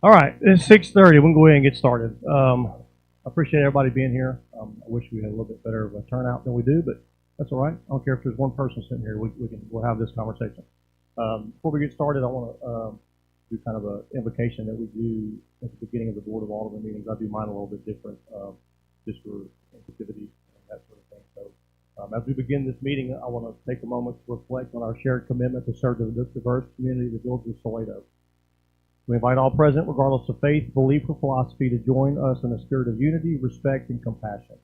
All right, it's 6:30. We can go ahead and get started. I appreciate everybody being here. I wish we had a little bit better of a turnout than we do, but that's all right. I don't care if there's one person sitting here. We'll have this conversation. Before we get started, I want to do kind of an invocation that we do at the beginning of the Board of Alderman meetings. I do mine a little bit different, just for sensitivity and that sort of thing. So, as we begin this meeting, I want to take a moment to reflect on our shared commitment to serve the diverse community that builds the Salado. We invite all present, regardless of faith, belief, or philosophy, to join us in a spirit of unity, respect, and compassion.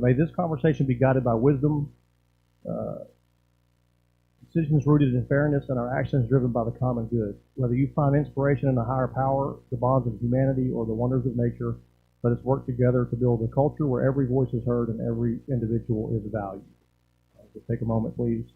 May this conversation be guided by wisdom, decisions rooted in fairness, and our actions driven by the common good. Whether you find inspiration in a higher power, the bonds of humanity, or the wonders of nature, let us work together to build a culture where every voice is heard and every individual is valued. Just take a moment, please.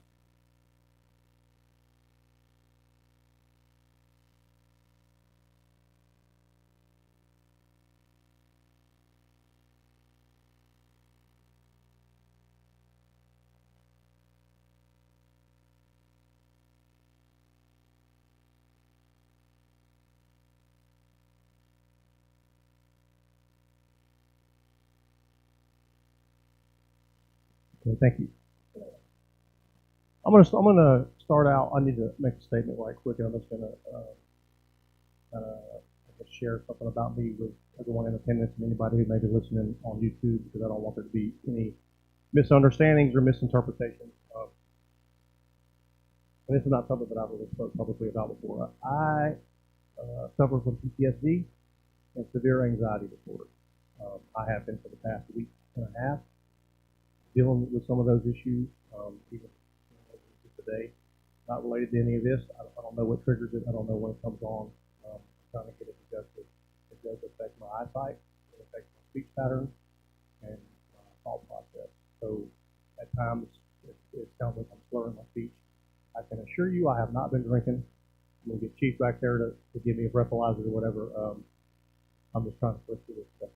Okay, thank you. I'm gonna start out. I need to make a statement right quick, and I'm just gonna share something about me with everyone in attendance and anybody who may be listening on YouTube, because I don't want there to be any misunderstandings or misinterpretations. And this is not something that I've really spoke publicly about before. I suffer from PTSD and severe anxiety disorder. I have been for the past week and a half dealing with some of those issues, even today. Not related to any of this. I don't know what triggers it. I don't know when it comes on. I'm trying to get it adjusted. It does affect my eyesight. It affects my speech patterns and my thought process. So at times it sounds like I'm slurring my speech. I can assure you I have not been drinking. I'm going to get Chief back there to give me a breathalyzer or whatever. I'm just trying to push through this stuff.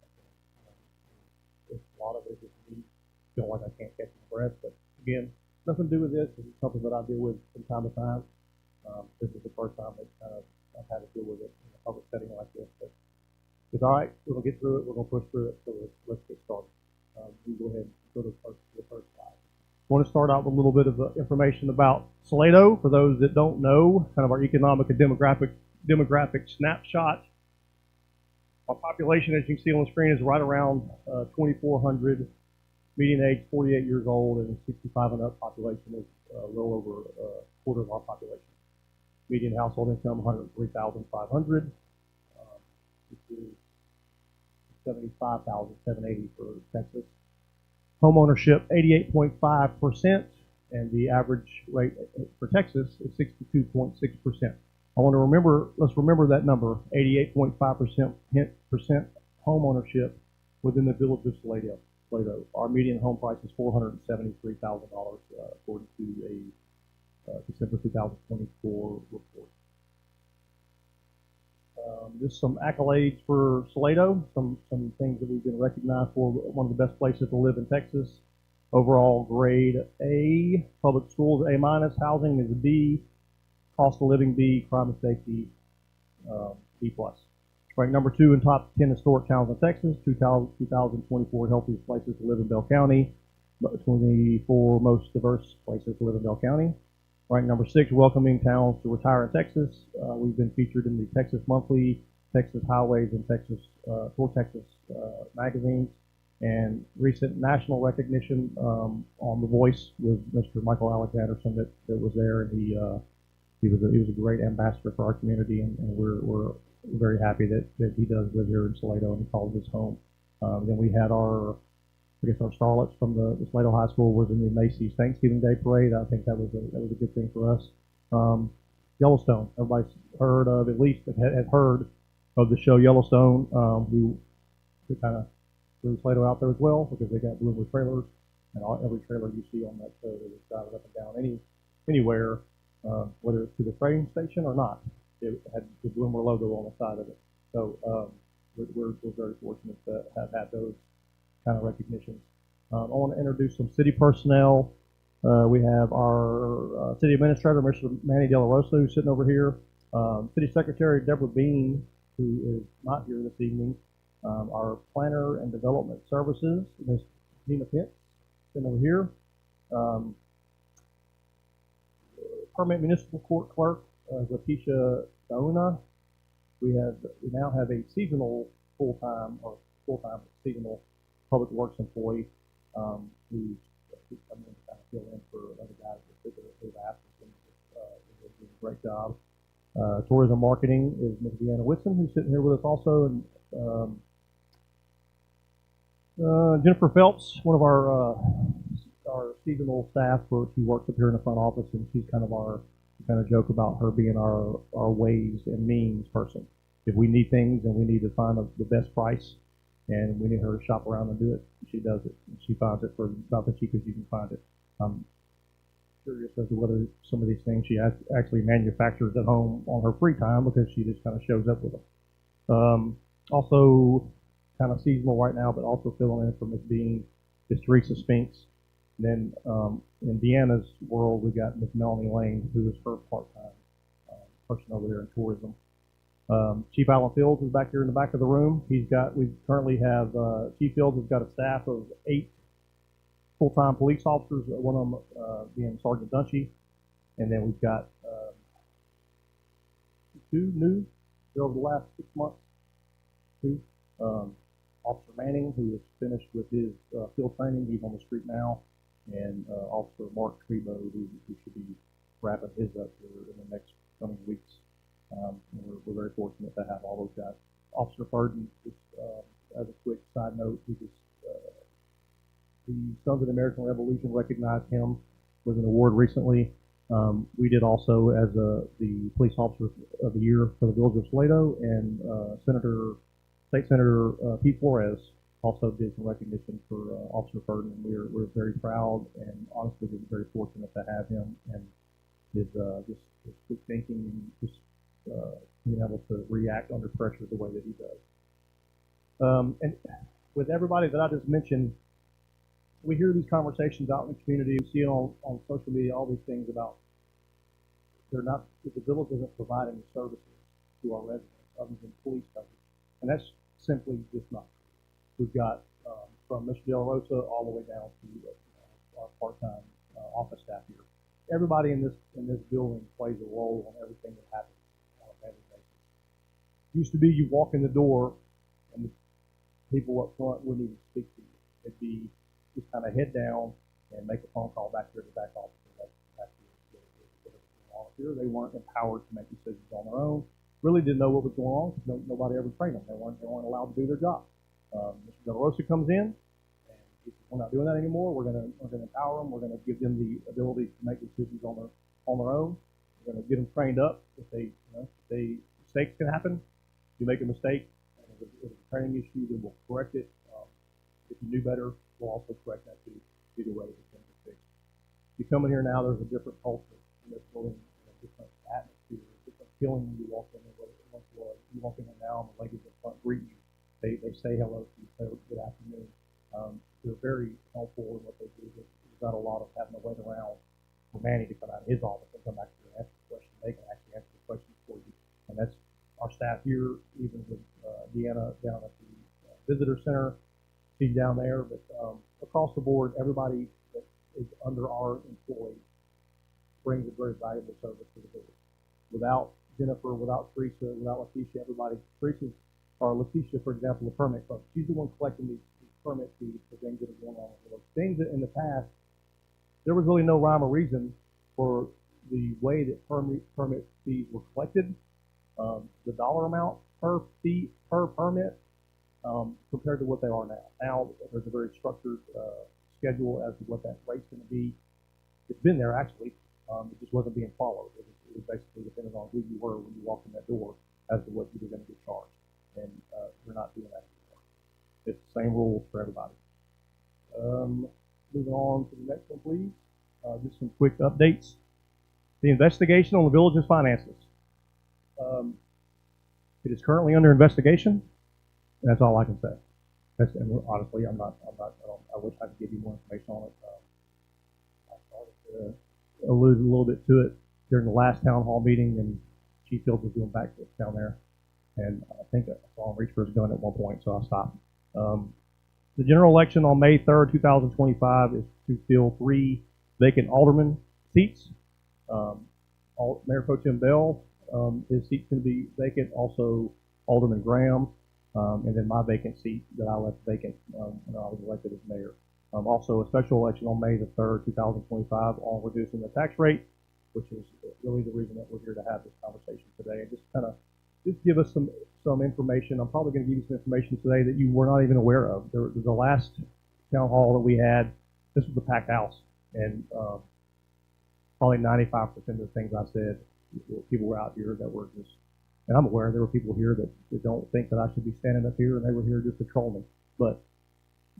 A lot of it is me feeling like I can't catch my breath. But again, nothing to do with this. This is something that I deal with from time to time. This is the first time that I've had to deal with it in a public setting like this. But it's all right. We're going to get through it. We're going to push through it. So let's get started. We go ahead and go to the first slide. I want to start out with a little bit of information about Salado. For those that don't know, kind of our economic and demographic snapshot. Our population, as you can see on the screen, is right around 2,400. Median age 48 years old, and 65 and up population is a little over a quarter of our population. Median household income 103,500. This is 75,780 for Texas. Home ownership 88.5%, and the average rate for Texas is 62.6%. Let's remember that number, 88.5% home ownership within the village of Salado. Our median home price is $473,000, according to a December 2024 report. Just some accolades for Salado, some things that we've been recognized for. One of the best places to live in Texas. Overall grade A, public schools A minus, housing is B, cost of living B, crime and safety B plus. Ranked number 2 in top 10 historic towns in Texas, 2024 healthiest places to live in Bell County, 24 most diverse places to live in Bell County. Ranked number 6, welcoming towns to retire in Texas. We've been featured in the Texas Monthly, Texas Highways, and Texas For Texas magazines. And recent national recognition on The Voice with Mr. Michael Alexanderson that was there, and he was a great ambassador for our community, and we're very happy that he does live here in Salado and he calls his home. Then we had our starlets from the Salado High School was in the Macy's Thanksgiving Day Parade. I think that was a good thing for us. Yellowstone, everybody's heard of, at least had heard of the show Yellowstone. We kind of threw Salado out there as well because they got bloomer trailers, and every trailer you see on that show that is driving up and down anywhere, whether it's to the train station or not. It had the Bloomer logo on the side of it. So we're very fortunate to have had those kind of recognitions. I want to introduce some city personnel. We have our city administrator, Mr. Manny De La Rosa, who's sitting over here. City Secretary Deborah Bean who is not here this evening. Our planner and development services, Ms. Gina Pitts, sitting over here. Um, Permanent municipal court clerk, Letitia Dauna. We now have a seasonal full-time seasonal public works employee who's coming in to kind of fill in for other guys that they've asked us, and they're doing a great job. Tourism marketing is Ms. Deanna Whitson, who's sitting here with us also, and Jennifer Phelps, one of our seasonal staff. She works up here in the front office, and she's kind of joke about her being our ways and means person. If we need things and we need to find the best price, and we need her to shop around and do it, she does it. And she finds it for about the cheapest you can find it. I'm curious as to whether some of these things she actually manufactures at home on her free time, because she just kind of shows up with them. Also, kind of seasonal right now, but also filling in for Miss Bean is Teresa Spinks. And then in Deanna's world, we got Miss Melanie Lane, who is her part-time person over there in tourism. Chief Alan Fields is back here in the back of the room. We currently have Chief Fields has got a staff of 8 full-time police officers. One of them being Sergeant Dunshee, and then we've got 2 new over the last 6 months. 2. Officer Manning, who is finished with his field training, he's on the street now, and Officer Mark Trebo, who should be wrapping his up here in the next coming weeks. We're very fortunate to have all those guys. Officer Burden, just as a quick side note, the Sons of the American Revolution recognized him with an award recently. We did also as the Police Officer of the Year for the Village of Salado, and State Senator Pete Flores also did some recognition for Officer Burden, and we're very proud and honestly very fortunate to have him, and his quick thinking and just being able to react under pressure the way that he does. And with everybody that I just mentioned, we hear these conversations out in the community, we see it on social media, all these things about the village doesn't provide any services to our residents other than police coverage. And that's simply just not true. We've got from Mr. De La Rosa all the way down to our part-time office staff here. Everybody in this building plays a role on everything that happens on a daily basis. Used to be you walk in the door and the people up front wouldn't even speak to you. It'd be just kind of head down and make a phone call back here to the back office. Here they weren't empowered to make decisions on their own. Really didn't know what was going on because nobody ever trained them. They weren't allowed to do their job. Mr. De La Rosa comes in, and he says, we're not doing that anymore. We're going to empower them. We're going to give them the ability to make decisions on their own. We're going to get them trained up. If mistakes can happen, if you make a mistake, and if it's a training issue, then we'll correct it. If you knew better, we'll also correct that too. Either way, it's going to be fixed. You come in here now, there's a different culture in this building. Different atmosphere, different feeling when you walk in. You walk in now, and the ladies up front greet you. They say hello to you, say good afternoon. They're very helpful in what they do. There's not a lot of having to wait around for Manny to come out of his office and come back here and answer the question. They can actually answer the questions for you, and that's our staff here. Even with Deanna down at the visitor center, she's down there. But across the board, everybody that is under our employee brings a very valuable service to the village. Without Jennifer, without Teresa, without Letitia, Letitia, for example, the permit clerk, she's the one collecting these permit fees for things that are going on in the village. Things that in the past, there was really no rhyme or reason for the way that permit fees were collected, the dollar amount per permit, compared to what they are now. Now there's a very structured schedule as to what that rate's going to be. It's been there actually. It just wasn't being followed. It was basically depending on who you were when you walked in that door as to what you were going to get charged. And we're not doing that anymore. It's the same rules for everybody. Moving on to the next one, please. Just some quick updates. The investigation on the village's finances. It is currently under investigation. And that's all I can say. And honestly, I wish I could give you more information on it. I started to alluded a little bit to it during the last town hall meeting, and Chief Fields was doing backflips down there. and I think I saw him reach for his gun at one point, so I stopped. The general election on May 3rd, 2025 is to fill 3 vacant alderman seats. Mayor Pro Tem Bell, his seat's going to be vacant. Also, Alderman Graham, and then my vacant seat that I left vacant when I was elected as mayor. Also, a special election on May the 3rd, 2025 on reducing the tax rate, which is really the reason that we're here to have this conversation today. And just give us some information. I'm probably going to give you some information today that you were not even aware of. The last town hall that we had, this was a packed house, and probably 95% of the things I said, people were out here that were just, and I'm aware there were people here that don't think that I should be standing up here, and they were here just to troll me. But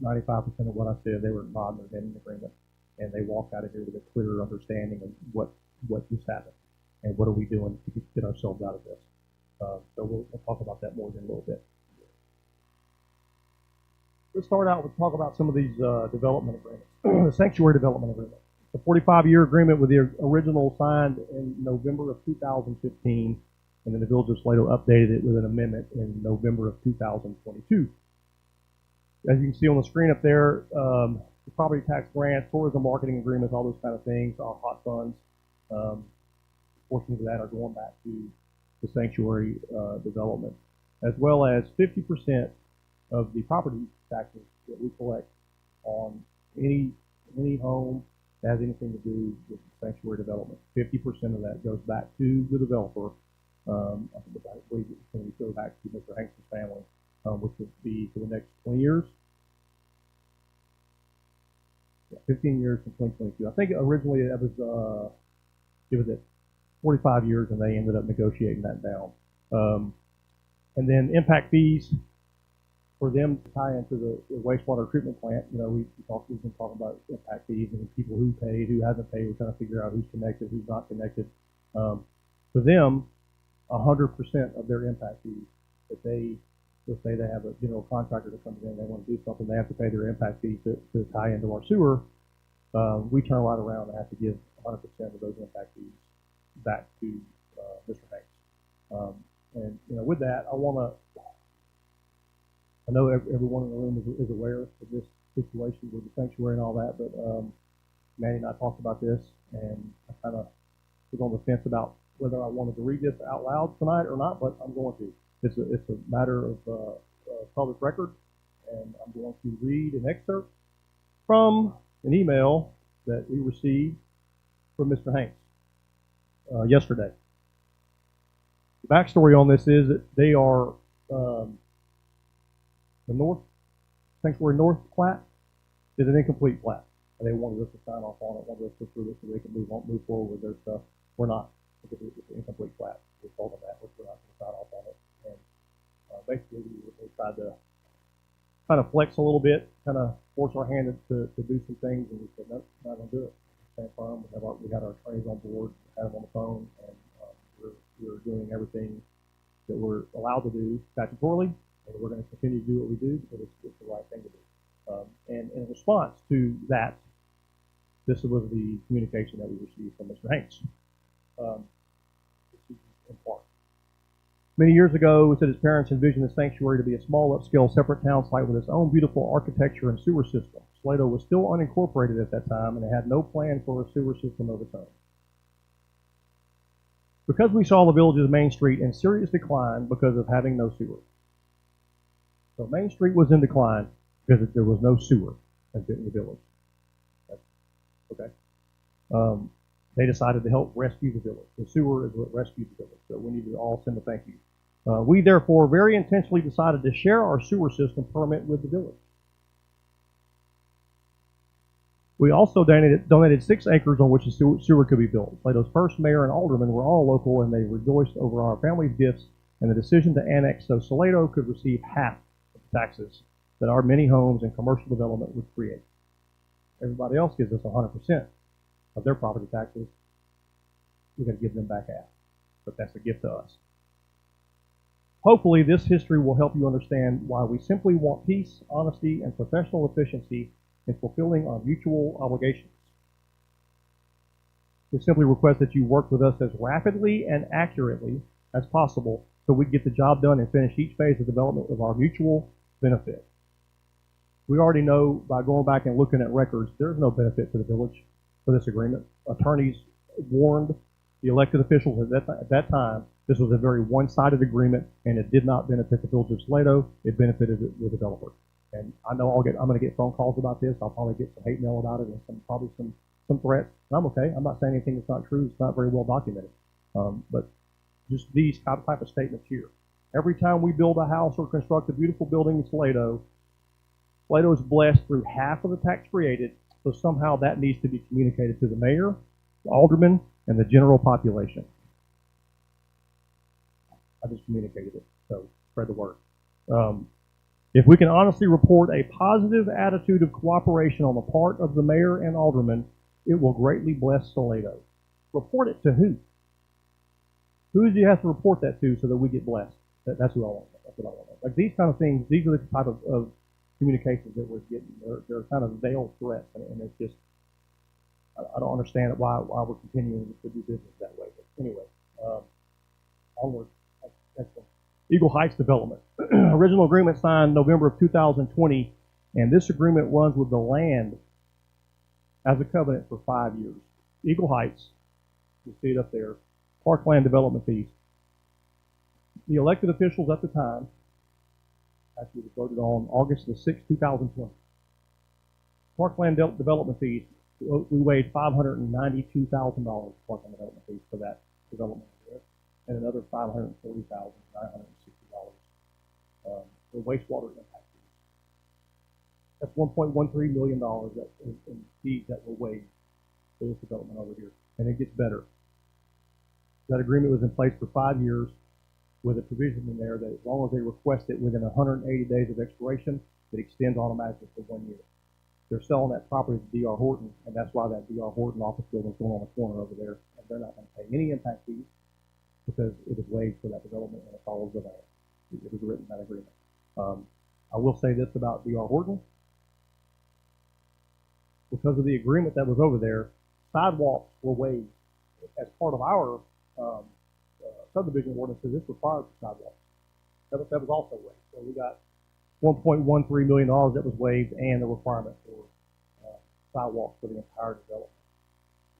95% of what I said, they were nodding their head in agreement, and they walked out of here with a clear understanding of what just happened and what are we doing to get ourselves out of this. So we'll talk about that more in a little bit. Let's start out with talk about some of these development agreements. The sanctuary development agreement. The 45-year agreement with the original signed in November of 2015, and then the Village of Salado updated it with an amendment in November of 2022. As you can see on the screen up there, the property tax grants, tourism marketing agreements, all those kind of things, our hot funds, portions of that are going back to the sanctuary development, as well as 50% of the property taxes that we collect on any home that has anything to do with the sanctuary development. 50% of that goes back to the developer. I believe it's going to go back to Mr. Hanks' family, which would be for the next 20 years. 15 years from 2022. I think originally it was at 45 years, and they ended up negotiating that down. And then impact fees for them to tie into the wastewater treatment plant. You know, we've been talking about impact fees and people who paid, who hasn't paid. We're trying to figure out who's connected, who's not connected. For them, 100% of their impact fees that let's say they have a general contractor that comes in, they want to do something, they have to pay their impact fees to tie into our sewer. We turn right around and have to give 100% of those impact fees back to Mr. Hanks. And with that, I know everyone in the room is aware of this situation with the sanctuary and all that, but Manny and I talked about this, and I kind of was on the fence about whether I wanted to read this out loud tonight or not, but I'm going to. It's a matter of public record, and I'm going to read an excerpt from an email that we received from Mr. Hanks yesterday. The backstory on this is that they are the North Sanctuary North plat is an incomplete plat, and they wanted us to sign off on it, wanted us to approve it so they can move forward with their stuff. We're not, because it's an incomplete plat. We told them that we're not going to sign off on it. And basically, we tried to kind of flex a little bit, kind of force our hand to do some things, and we said, no, not going to do it. Stand firm. We had our attorneys on board, had them on the phone, and we're doing everything that we're allowed to do statutorily, and we're going to continue to do what we do because it's the right thing to do. And in response to that, this was the communication that we received from Mr. Hanks. In part. Many years ago, we said his parents envisioned the sanctuary to be a small, upscale, separate town site with its own beautiful architecture and sewer system. Salado was still unincorporated at that time, and it had no plan for a sewer system of its own. Because we saw the village's main street in serious decline because of having no sewer. So Main Street was in decline because there was no sewer in the village. Okay. They decided to help rescue the village. The sewer is what rescued the village, so we need to all send a thank you. We therefore very intentionally decided to share our sewer system permit with the village. We also donated 6 acres on which the sewer could be built. Salato's first mayor and aldermen were all local, and they rejoiced over our family's gifts and the decision to annex so Salado could receive half of the taxes that our many homes and commercial development would create. Everybody else gives us 100% of their property taxes. We're going to give them back half, but that's a gift to us. Hopefully, this history will help you understand why we simply want peace, honesty, and professional efficiency in fulfilling our mutual obligations. We simply request that you work with us as rapidly and accurately as possible so we get the job done and finish each phase of development of our mutual benefit. We already know by going back and looking at records, there's no benefit to the village for this agreement. Attorneys warned the elected officials at that time this was a very one-sided agreement, and it did not benefit the village of Salado. It benefited the developer. And I know I'm going to get phone calls about this. I'll probably get some hate mail about it and probably some threats. And I'm okay. I'm not saying anything that's not true. It's not very well documented. But just these type of statements here. Every time we build a house or construct a beautiful building in Salado, Salado is blessed through half of the tax created, so somehow that needs to be communicated to the mayor, the alderman, and the general population. I just communicated it, so spread the word. If we can honestly report a positive attitude of cooperation on the part of the mayor and alderman, it will greatly bless Salado. Report it to who? Who do you have to report that to so that we get blessed? That's who I want. That's what I want. Like these kind of things, these are the type of communications that we're getting. They're kind of veiled threats, and it's just I don't understand why we're continuing to do business that way. But anyway, onward. Next one. Eagle Heights Development. Original agreement signed November of 2020, and this agreement runs with the land as a covenant for 5 years. Eagle Heights, you see it up there, parkland development fees. The elected officials at the time actually voted on August the 6th, 2020. Parkland development fees, we waived $592,000 parkland development fees for that development. And another $540,960 for wastewater impact fees. That's $1.13 million in fees that were waived for this development over here. And it gets better. That agreement was in place for 5 years with a provision in there that as long as they request it within 180 days of expiration, it extends automatically for 1 year. They're selling that property to D.R. Horton, and that's why that D.R. Horton office building is going on the corner over there. And they're not going to pay any impact fees, because it was waived for that development and it follows the land. It was written in that agreement. I will say this about D.R. Horton. Because of the agreement that was over there, sidewalks were waived as part of our subdivision ordinances. This required sidewalks. That was also waived. So we got $1.13 million that was waived and the requirement for sidewalks for the entire development.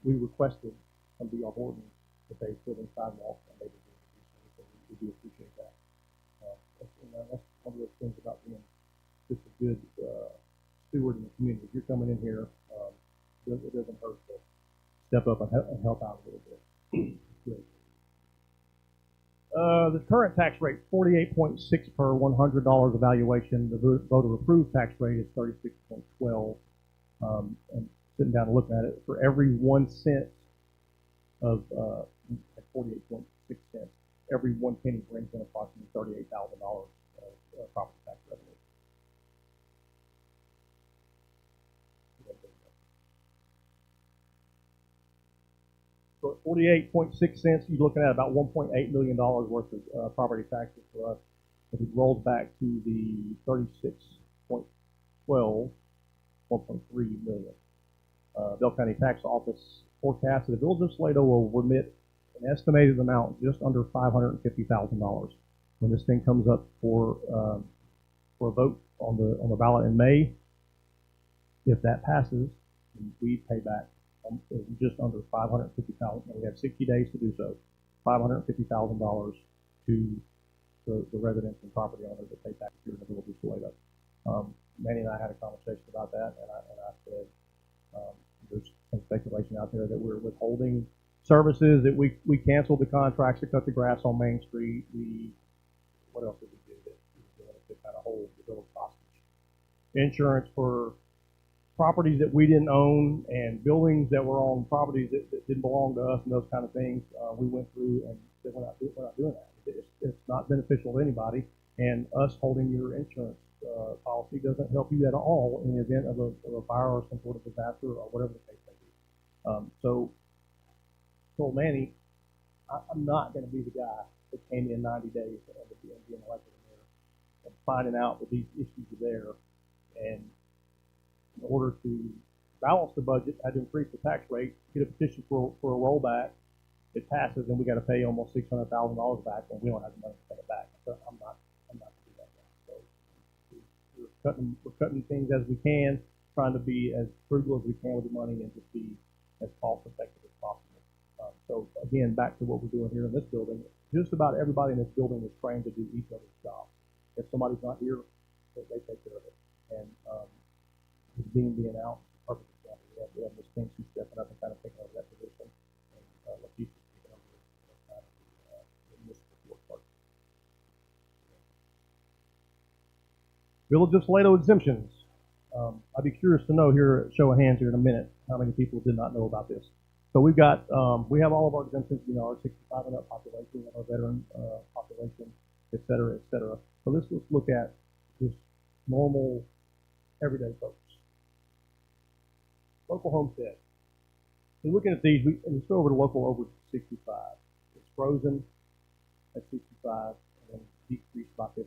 We requested from D.R. Horton that they put in sidewalks, and they did so we do appreciate that. That's one of those things about being just a good steward in the community. If you're coming in here, it doesn't hurt to step up and help out a little bit. Good. The current tax rate, 48.6 per $100 evaluation. The voter approved tax rate is 36.12. And sitting down and looking at it, for every 1 cent of 48.6 cents, every 1 penny brings in approximately $38,000 of property tax revenue. So at 48.6 cents, you're looking at about $1.8 million worth of property taxes for us. If it rolls back to the 36.12, 1.3 million. Bell County Tax Office forecasts that the village of Salado will remit an estimated amount just under $550,000 when this thing comes up for a vote on the ballot in May. If that passes, we pay back just under $550,000. We have 60 days to do so. $550,000 to the residents and property owners that pay tax here in the village of Salado. Manny and I had a conversation about that, and I said there's some speculation out there that we're withholding services, that we canceled the contracts to cut the grass on Main Street. What else did we do to kind of hold the village hostage? Insurance for properties that we didn't own and buildings that were on properties that didn't belong to us and those kind of things. We went through and said we're not doing that. It's not beneficial to anybody, and us holding your insurance policy doesn't help you at all in the event of a fire or some sort of disaster or whatever the case may be. So I told Manny, I'm not going to be the guy that came in 90 days and being elected in there and finding out that these issues are there, and in order to balance the budget, I had to increase the tax rate, get a petition for a rollback, it passes, and we got to pay almost $600,000 back, and we don't have the money to pay it back. So I'm not going to do that. So we're cutting things as we can, trying to be as frugal as we can with the money and just be as cost effective as possible. So again, back to what we're doing here in this building, just about everybody in this building is trained to do each other's job. If somebody's not here, they take care of it. And with Dean being out, perfect example. We have Ms. Pinks who's stepping up and kind of taking over that position, and Lakeisha's taking over the municipal court part. Village of Salado exemptions. I'd be curious to know here, show of hands here in a minute, how many people did not know about this. So we've got, we have all of our exemptions, you know, our 65 and up population, our veteran population, et cetera, et cetera. So let's look at just normal, everyday folks. Local homestead. So looking at these, we go over to local over 65. It's frozen at 65 and then decreased by $50,000.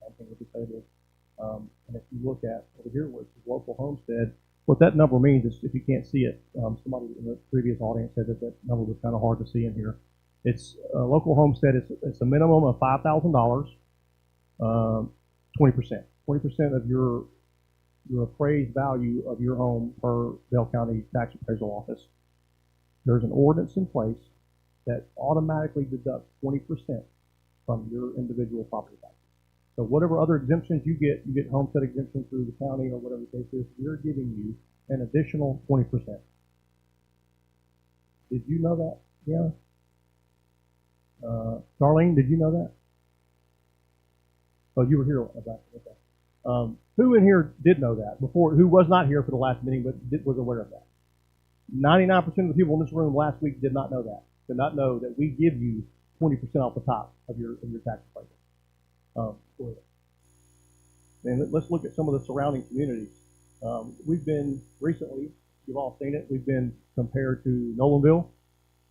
Same thing with disabled. And if you look at over here, which is local homestead, what that number means is, if you can't see it, somebody in the previous audience said that that number was kind of hard to see in here. It's local homestead. It's a minimum of $5,000, 20%. 20% of your appraised value of your home per Bell County Tax Appraisal Office. There's an ordinance in place that automatically deducts 20% from your individual property tax. So whatever other exemptions you get homestead exemption through the county or whatever the case is, we're giving you an additional 20%. Did you know that? Yeah. Darlene, did you know that? Oh, you were here about it. Okay. Who in here did know that before? Who was not here for the last meeting but was aware of that? 99% of the people in this room last week did not know that. Did not know that we give you 20% off the top of your tax appraisal. And let's look at some of the surrounding communities. We've been recently, you've all seen it, we've been compared to Nolanville.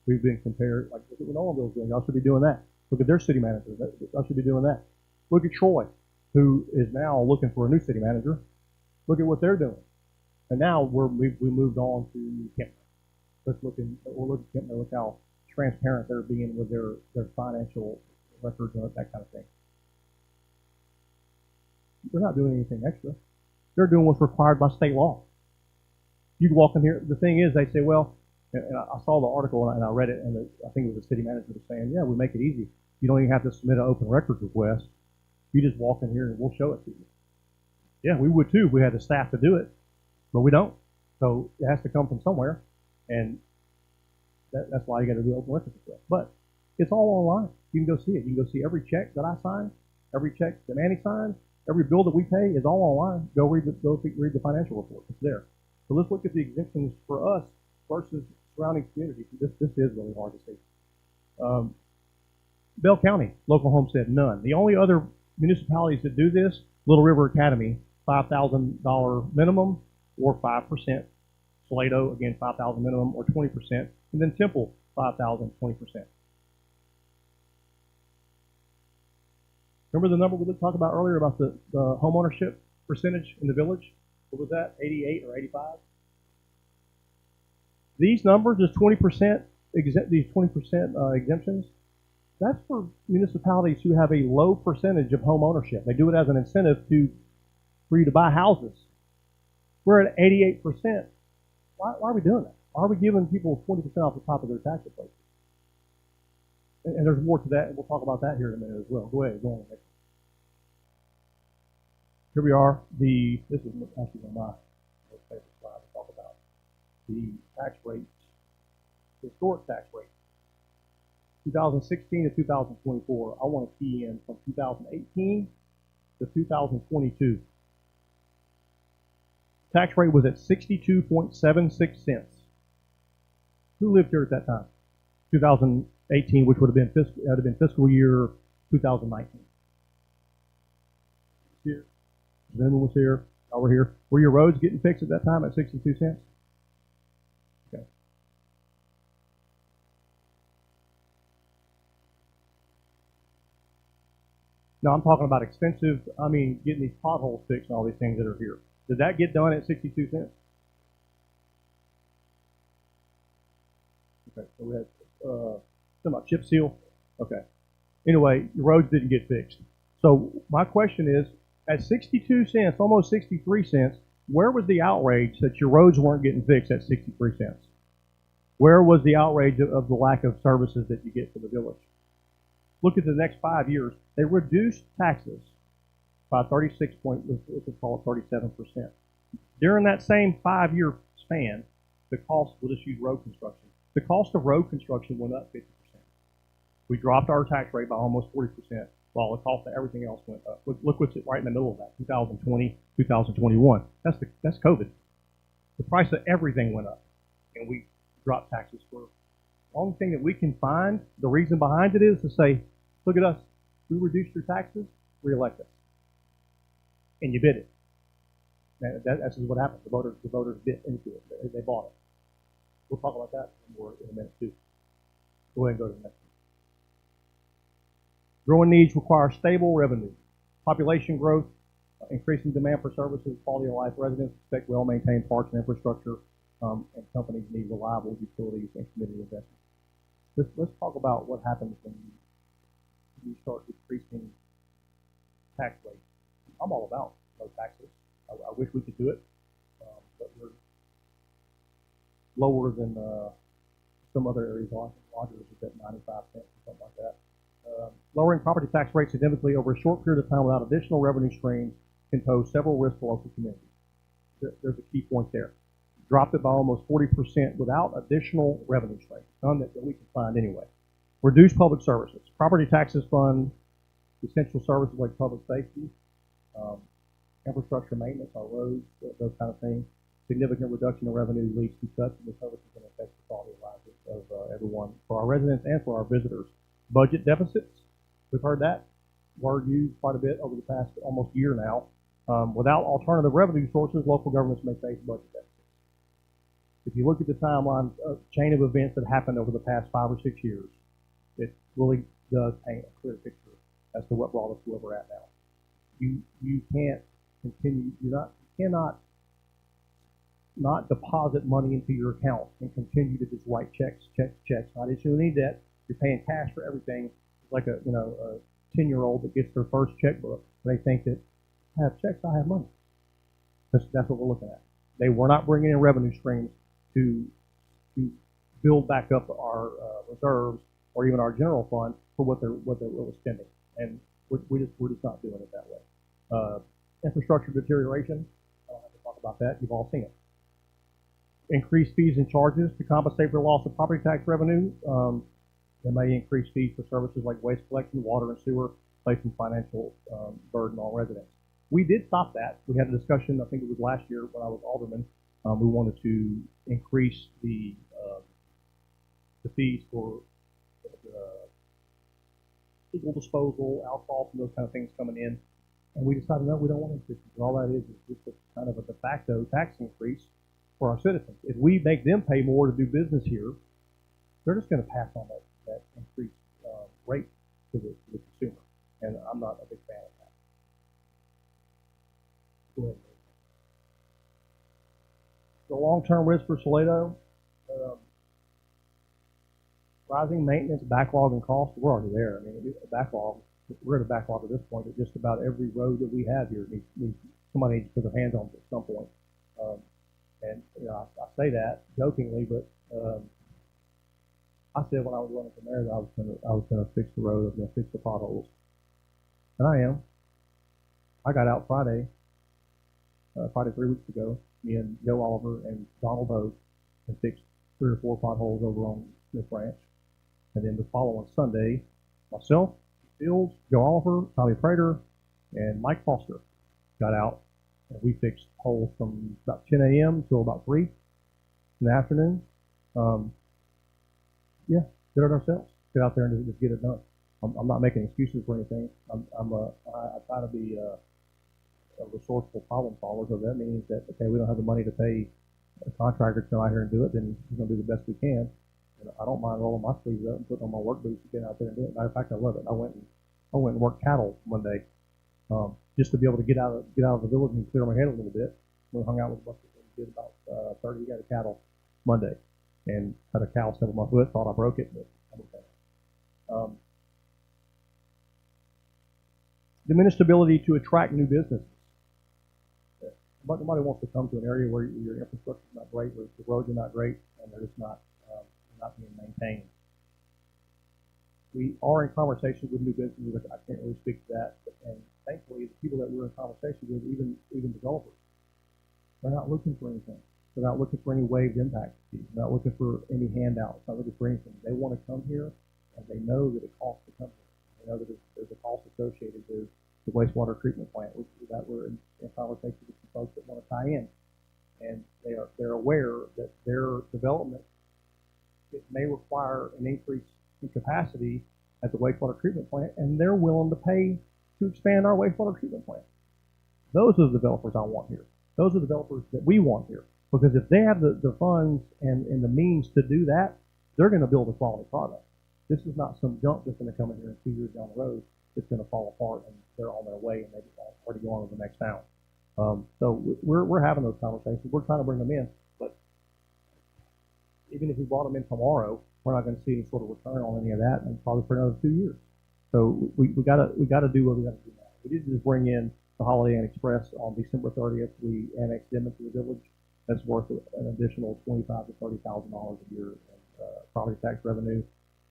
We've been compared, like, look at what Nolanville's doing. Y'all should be doing that. Look at their city manager. Y'all should be doing that. Look at Troy, who is now looking for a new city manager. Look at what they're doing. And now we moved on to Kempner. We'll look at Kempner, look how transparent they're being with their financial records and that kind of thing. They're not doing anything extra. They're doing what's required by state law. You can walk in here. The thing is, they say, well, and I saw the article and I read it, and I think it was the city manager was saying, yeah, we make it easy. You don't even have to submit an open records request. You just walk in here and we'll show it to you. Yeah, we would too if we had the staff to do it, but we don't. So it has to come from somewhere, and that's why you got to do open records request. But it's all online. You can go see it. You can go see every check that I sign, every check that Annie signs. Every bill that we pay is all online. Go read the financial report. It's there. So let's look at the exemptions for us versus surrounding communities. This is really hard to see. Bell County, local homestead, none. The only other municipalities that do this, Little River Academy, $5,000 minimum or 5%. Salado, again, $5,000 minimum or 20%. And then Temple, $5,000, 20%. Remember the number we talked about earlier about the home ownership percentage in the village? What was that, 88 or 85? These numbers, this 20%, these 20% exemptions, that's for municipalities who have a low percentage of home ownership. They do it as an incentive for you to buy houses. We're at 88%. Why are we doing that? Why are we giving people 20% off the top of their tax appraisal? And there's more to that, and we'll talk about that here in a minute as well. Go ahead, go on. Here we are. This is actually my favorite slide to talk about. The tax rates, historic tax rates. 2016 to 2024. I want to key in from 2018 to 2022. Tax rate was at 62.76 cents. Who lived here at that time? 2018, which would have been fiscal year 2019. Here, Zimmerman was here. Y'all were here. Were your roads getting fixed at that time at 62 cents? Okay. No, I'm talking about expensive. I mean, getting these potholes fixed and all these things that are here. Did that get done at 62 cents? Okay, so we had something about chip seal. Okay. Anyway, the roads didn't get fixed. So my question is, at 62 cents, almost 63 cents, where was the outrage that your roads weren't getting fixed at 63 cents? Where was the outrage of the lack of services that you get for the village? Look at the next 5 years. They reduced taxes by 36 point, let's call it 37%. During that same 5 year span, the cost, we'll just use road construction, the cost of road construction went up 50%. We dropped our tax rate by almost 40%, while the cost of everything else went up. Look what's right in the middle of that, 2020, 2021. That's COVID. The price of everything went up, and we dropped taxes for. The only thing that we can find, the reason behind it is to say, look at us, we reduced your taxes, reelect us. And you bid it. That's what happened. The voters bid into it. They bought it. We'll talk about that more in a minute too. Go ahead and go to the next one. Growing needs require stable revenue. Population growth, increasing demand for services, quality of life. Residents expect well-maintained parks and infrastructure, and companies need reliable utilities and community investment. Let's talk about what happens when you start decreasing tax rates. I'm all about low taxes. I wish we could do it, but we're lower than some other areas. Rogers is at 95 cents or something like that. Lowering property tax rates significantly over a short period of time without additional revenue streams can pose several risks to local communities. There's a key point there. Dropped it by almost 40% without additional revenue streams, none that we can find anyway. Reduce public services. Property taxes fund essential services like public safety, infrastructure maintenance, our roads, those kind of things. Significant reduction in revenue leads to cuts in the services and affects the quality of life of everyone, for our residents and for our visitors. Budget deficits, we've heard that word used quite a bit over the past almost year now. Without alternative revenue sources, local governments may face budget deficits. If you look at the timeline, chain of events that happened over the past 5 or 6 years, it really does paint a clear picture as to what brought us where we're at now. You can't continue, you cannot not deposit money into your account and continue to just write checks. Not that you need that. You're paying cash for everything. It's like a 10-year-old that gets their first checkbook. They think that I have checks, I have money. That's what we're looking at. They were not bringing in revenue streams to build back up our reserves or even our general fund for what they're really spending, and we're just not doing it that way. Infrastructure deterioration. I don't have to talk about that. You've all seen it. Increased fees and charges to compensate for loss of property tax revenue. They may increase fees for services like waste collection, water and sewer, placing financial burden on residents. We did stop that. We had a discussion, I think it was last year when I was alderman. We wanted to increase the fees for legal disposal, alcohol, and those kind of things coming in. And we decided, no, we don't want to increase it. All that is just a kind of a de facto tax increase for our citizens. If we make them pay more to do business here, they're just going to pass on that increased rate to the consumer. And I'm not a big fan of that. Go ahead. The long-term risk for Salado, rising maintenance, backlog, and cost. We're already there. I mean, backlog. We're at a backlog at this point. At just about every road that we have here needs somebody needs to put their hands on it at some point. And I say that jokingly, but I said when I was running for mayor that I was gonna fix the road. I was gonna fix the potholes, and I am. I got out Friday 3 weeks ago. Me and Joe Oliver and Donald Oak and fixed 3 or 4 potholes over on Smith Ranch, and then the following Sunday, myself, Fields, Joe Oliver, Tommy Prater, and Mike Foster got out, and we fixed holes from about 10 a.m. till about 3 in the afternoon. Yeah, did it ourselves. Get out there and just get it done. I'm not making excuses for anything. I try to be a resourceful problem solver, so that means that, okay, we don't have the money to pay a contractor to come out here and do it, then we're going to do the best we can. And I don't mind rolling my sleeves up and putting on my work boots to get out there and do it. Matter of fact, I love it. I went and worked cattle one day, just to be able to get out of the village and clear my head a little bit. We hung out with a bunch of people, did about 30 head of cattle Monday. and had a cow step on my foot. Thought I broke it, but I'm okay. Diminished ability to attract new businesses. Nobody wants to come to an area where your infrastructure is not great, where the roads are not great, and they're just not being maintained. We are in conversation with new businesses. I can't really speak to that, and thankfully, the people that we're in conversation with, even developers, they're not looking for anything. They're not looking for any waived impact fees. They're not looking for any handouts. Not looking for anything. They want to come here, and they know that it costs to come here. They know that there's a cost associated with the wastewater treatment plant. We're in conversation with some folks that want to tie in, and they're aware that their development, it may require an increase in capacity at the wastewater treatment plant, and they're willing to pay to expand our wastewater treatment plant. Those are the developers I want here. Those are the developers that we want here. Because if they have the funds and the means to do that, they're going to build a quality product. This is not some junk that's going to come in here and 2 years down the road. It's going to fall apart and they're on their way and they've already gone to the next town. So we're having those conversations. We're trying to bring them in, but even if we brought them in tomorrow, we're not going to see any sort of return on any of that, and probably for another 2 years. So we gotta do what we got to do now. We did just bring in the Holiday Inn Express on December 30th. We annexed them into the village. That's worth an additional $25,000 to $30,000 a year in property tax revenue,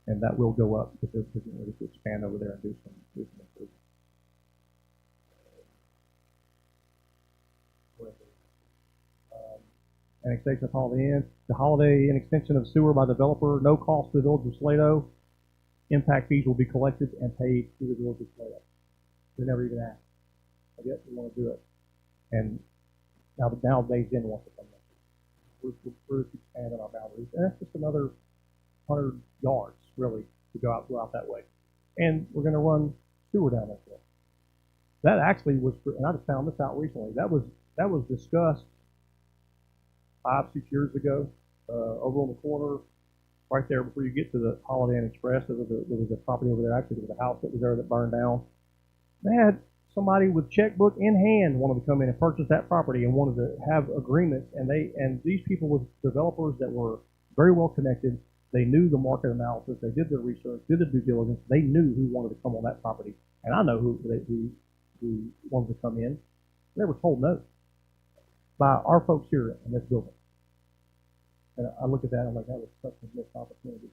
and that will go up because they're ready to expand over there and do some improvements. Annexation of Holiday Inn. The Holiday Inn extension of sewer by developer, no cost to the village of Salado. Impact fees will be collected and paid to the village of Salado. They never even asked. But yet we want to do it. And now Days Inn wants to come in. We're expanding our boundaries. And that's just another 100 yards, really, to go out that way. And we're going to run sewer down that hill. That actually was, and I just found this out recently, that was discussed 5-6 years ago, over on the corner, right there before you get to the Holiday Inn Express. There was a property over there. Actually, there was a house that was there that burned down. They had somebody with checkbook in hand wanted to come in and purchase that property and wanted to have agreements. And these people were developers that were very well connected. They knew the market analysis. They did their research, did the due diligence. They knew who wanted to come on that property, and I know who wanted to come in. They were told no by our folks here in this building. And I look at that and I'm like, that was such a missed opportunity.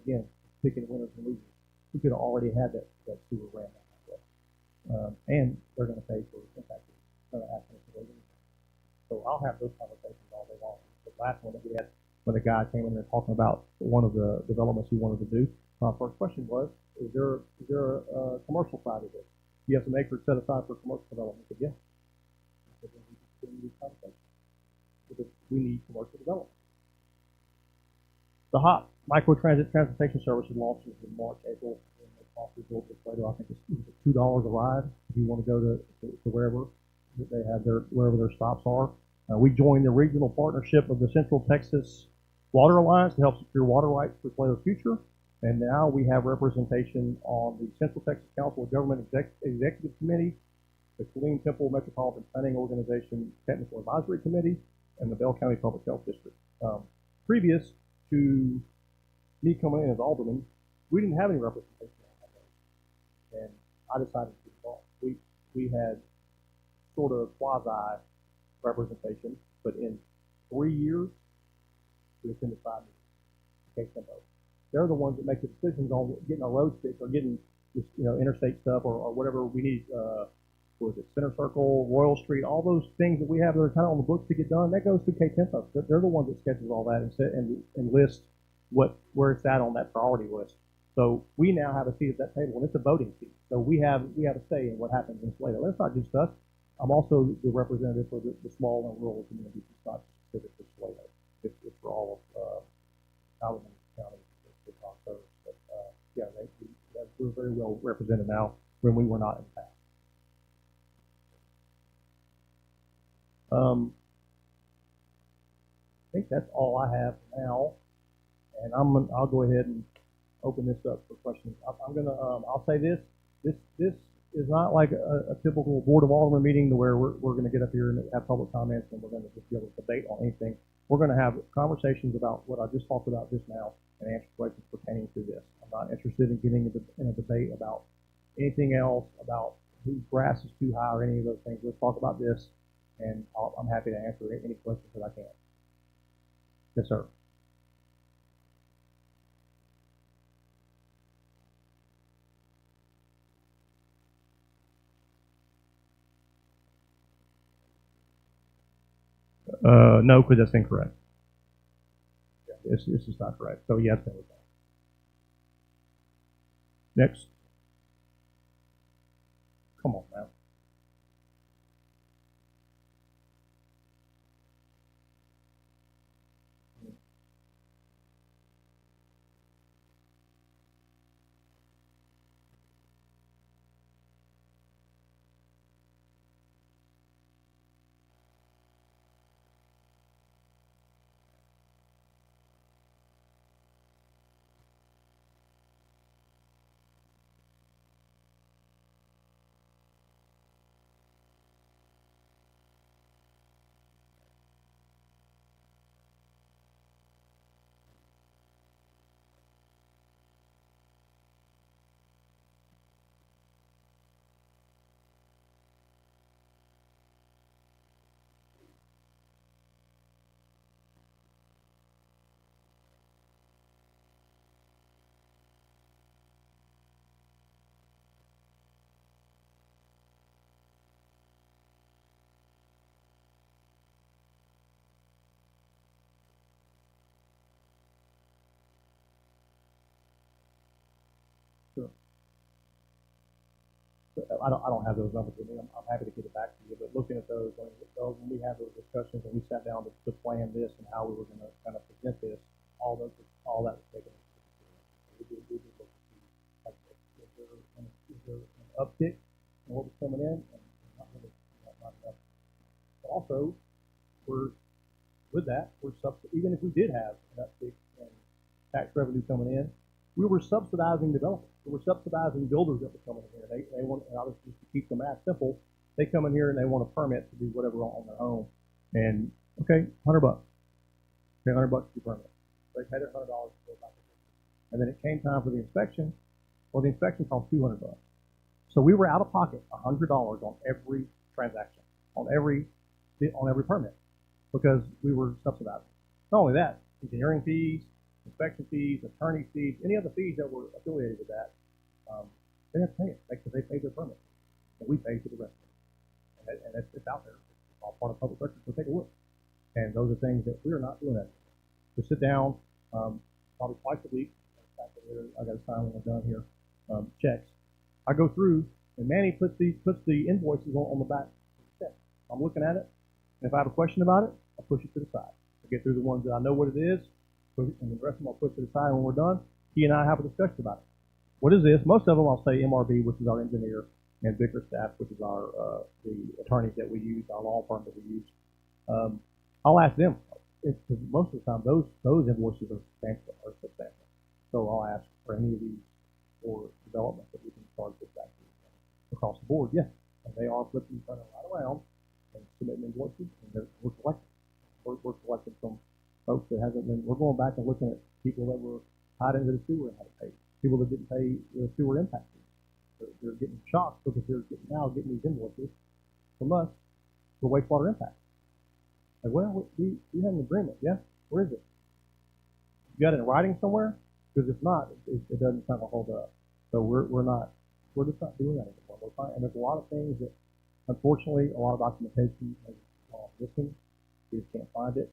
Again, picking winners and losers. We could have already had that sewer ran that way. And they're going to pay for impact. They're going to ask them for those. So I'll have those conversations all day long. The last one that we had, when the guy came in there talking about one of the developments he wanted to do, my first question was, is there a commercial side of this? Do you have some acreage set aside for commercial development? I said, yeah. Because we need commercial development. The HOP, Microtransit Transportation Services, launches in March, April. And they cost I think it's $2 a ride if you want to go to wherever they have wherever their stops are. We joined the regional partnership of the Central Texas Water Alliance to help secure water rights for Salato's future. And now we have representation on the Central Texas Council of Government Executive Committee, the Killeen Temple Metropolitan Planning Organization Technical Advisory Committee, and the Bell County Public Health District. Previous to me coming in as alderman, we didn't have any representation on that. And I decided to get involved. We had sort of quasi representation, but in 3 years, we attended 5 meetings. Okay, they're the ones that make the decisions on getting our roads fixed or getting this, interstate stuff or whatever we need. Was it Center Circle, Royal Street, all those things that we have that are kind of on the books to get done, that goes through KTEMPO. They're the ones that schedule all that and list where it's at on that priority list. So we now have a seat at that table, and it's a voting seat. So we have a say in what happens in Salado. That's not just us. I'm also the representative for the small and rural communities. It's not specific to Salado. It's for all of Alabama County. But yeah, we're very well represented now when we were not in the past. I think that's all I have now, and I'll go ahead and open this up for questions. I'll say this is not like a typical Board of Aldermen meeting where we're going to get up here and have public comments and we're going to just be able to debate on anything. we're going to have conversations about what I just talked about just now and answer questions pertaining to this. I'm not interested in getting in a debate about anything else, about whose grass is too high or any of those things. Let's talk about this, and I'm happy to answer any questions that I can. Yes, sir. No, because that's incorrect. This is not correct. So yes, next. Come on now. Sure. I don't have those numbers with me. I'm happy to get it back to you. But looking at those, when we had those discussions and we sat down to plan this and how we were going to kind of present this, all that was taken into consideration. We did look to see, like, is there an uptick in what was coming in, and not really, not enough. But also, we're with that, even if we did have an uptick in tax revenue coming in, we were subsidizing developers. We were subsidizing builders that were coming in here. They want, and obviously to keep the math simple, they come in here and they want a permit to do whatever on their home. And okay, $100. Okay, $100 to do permit. They paid their $100 to go back. And then it came time for the inspection. Well, the inspection cost $200. So we were out of pocket $100 on every transaction, on every permit, because we were subsidizing. Not only that, engineering fees, inspection fees, attorney fees, any other fees that were affiliated with that, they have to pay it because they paid their permit, and we paid for the rest of it. And it's out there. It's all part of public record, so take a look. And those are things that we are not doing that. To sit down probably twice a week. I got to sign when we're done here. Checks. I go through, and Manny puts the invoices on the back of the check. I'm looking at it, and if I have a question about it, I push it to the side. I get through the ones that I know what it is, and the rest of them I'll push to the side. When we're done, he and I have a discussion about it. What is this? Most of them I'll say MRB, which is our engineer, and Bickerstaff, which is our the attorneys that we use, our law firm that we use. I'll ask them. Because most of the time those invoices are substantial. So I'll ask for any of these for development that we can charge this back to across the board. Yes, and they are flipping turning right around and submitting invoices, and we're collecting. We're collecting from folks that hasn't been. We're going back and looking at people that were tied into the sewer and had to pay. People that didn't pay the sewer impact fees. They're getting shocked because they're getting these invoices from us for wastewater impact. Like, well, we have an agreement. Yeah, where is it? You got it in writing somewhere? Because if not, it doesn't kind of hold up. So we're just not doing that anymore. And there's a lot of things that, unfortunately, a lot of documentation is missing. We just can't find it.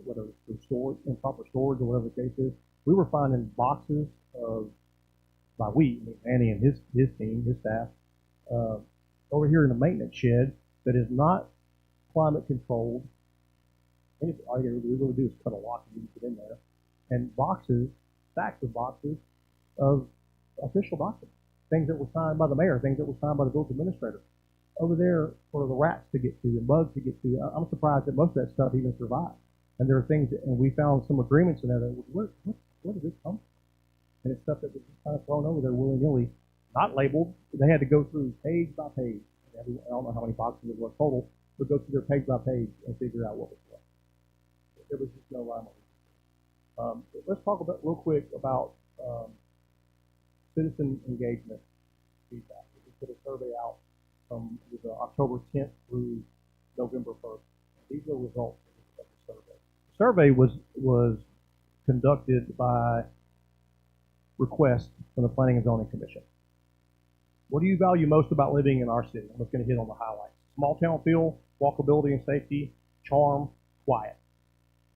Whether it's stored, improper storage, or whatever the case is. We were finding boxes of, by we, I mean Manny and his team, his staff, over here in the maintenance shed that is not climate controlled. All you really do is cut a lock and you get in there. And boxes, stacks of boxes of official documents, things that were signed by the mayor, things that were signed by the village administrator, over there for the rats to get to and bugs to get to. I'm surprised that most of that stuff even survived. And there are things, and we found some agreements in there that where did this come from? And it's stuff that was just kind of thrown over there willy-nilly, not labeled. They had to go through page by page. I don't know how many boxes it was total, but go through their page by page and figure out what was what. there was just no rhyme or reason. Let's talk about real quick about citizen engagement feedback. We put a survey out from October 10th through November 1st. These are results of the survey. The survey was conducted by request from the Planning and Zoning Commission. What do you value most about living in our city? I'm just going to hit on the highlights. Small town feel, walkability and safety, charm, quiet.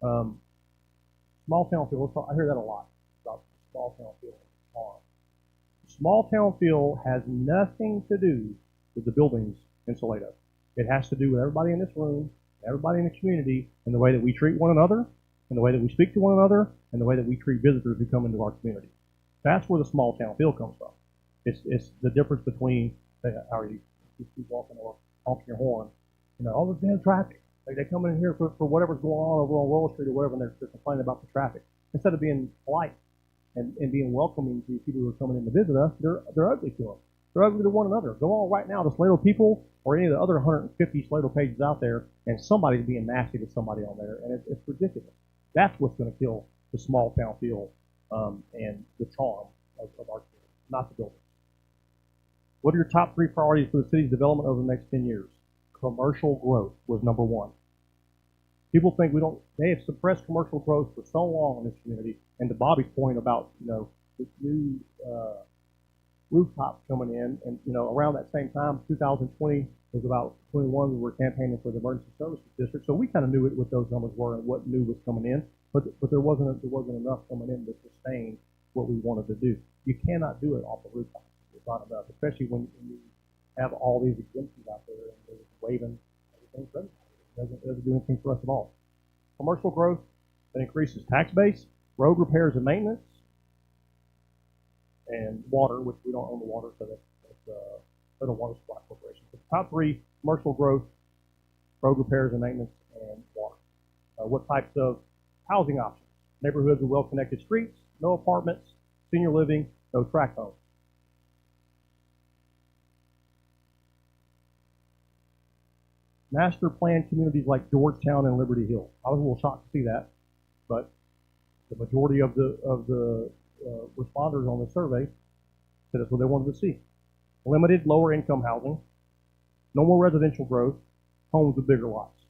Small town feel, I hear that a lot about small town feel and charm. Small town feel has nothing to do with the buildings in Salado. It has to do with everybody in this room, everybody in the community, and the way that we treat one another, and the way that we speak to one another, and the way that we treat visitors who come into our community. That's where the small town feel comes from. It's the difference between, how are you keep walking or honking your horn, all this damn traffic. Like they come in here for whatever's going on over on Willow Street or whatever, and they're complaining about the traffic. Instead of being polite and being welcoming to people who are coming in to visit us, they're ugly to them. They're ugly to one another. Go on right now to Salado people or any of the other 150 Salado pages out there, and somebody's being nasty to somebody on there, and it's ridiculous. That's what's going to kill the small town feel and the charm of our community, not the building. What are your top 3 priorities for the city's development over the next 10 years? Commercial growth was number 1. People think they have suppressed commercial growth for so long in this community. And to Bobby's point about, this new rooftop coming in, and, around that same time, 2020 was about 21, we were campaigning for the emergency services district. So we kind of knew what those numbers were and what new was coming in, but there wasn't enough coming in to sustain what we wanted to do. You cannot do it off the rooftop. It's not enough, especially when you have all these exemptions out there and they're waiving everything for everybody. It doesn't do anything for us at all. Commercial growth that increases tax base, road repairs and maintenance, and water, which we don't own the water, so that's Federal Water Supply Corporation. So the top 3: commercial growth, road repairs and maintenance, and water. What types of housing options? Neighborhoods with well-connected streets, no apartments, senior living, no tract homes. Master plan communities like Georgetown and Liberty Hill. I was a little shocked to see that, but the majority of the responders on the survey said that's what they wanted to see. Limited lower income housing, no more residential growth, homes with bigger lots.